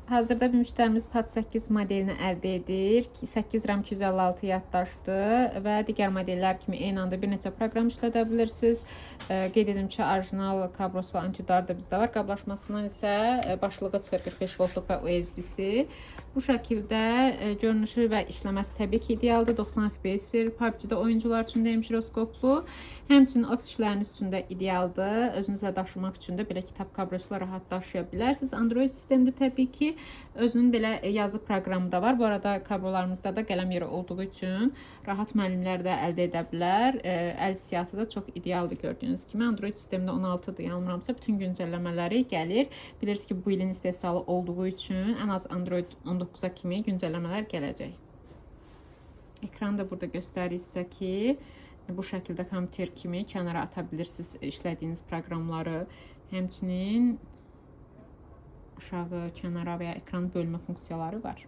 Hazırda bir müştərimiz Pad 8 modelini əldə edir. 8 RAM 256 yaddaşdır və digər modellər kimi eyni anda bir neçə proqram işlədə bilirsiniz. Qeyd edim ki, orijinal kablosu və antiudar da bizdə var. Qablaşmasından isə başlığı çıxır 45 voltluq və USB-si. Bu şəkildə görünüşü və işləməsi təbii ki idealdır. 90 FPS verir. PUBG-də oyuncular üçün də jiroskoplu. Həmçinin ofis işləriniz üçün də idealdır. Özünüzlə daşımaq üçün də belə kitab kablosu rahat daşıya bilərsiniz. Android sistemdə təbii ki özünün belə yazı proqramı da var. Bu arada kablolarımızda da qələm yeri olduğu üçün rahat müəllimlər də əldə edə bilər. Əl hissiyatı da çox idealdır gördüyünüz kimi. Android sistemdə 16-dır, yanılmıramsa bütün güncəlləmələri gəlir. Bilirsiniz ki, bu ilin istehsalı olduğu üçün ən az Android 19-a kimi güncəlləmələr gələcək. Ekran da burada göstərirsə ki, bu şəkildə kompüter kimi kənara ata bilirsiniz işlədiyiniz proqramları. Həmçinin aşağı, kənara və ya ekran bölmə funksiyaları var.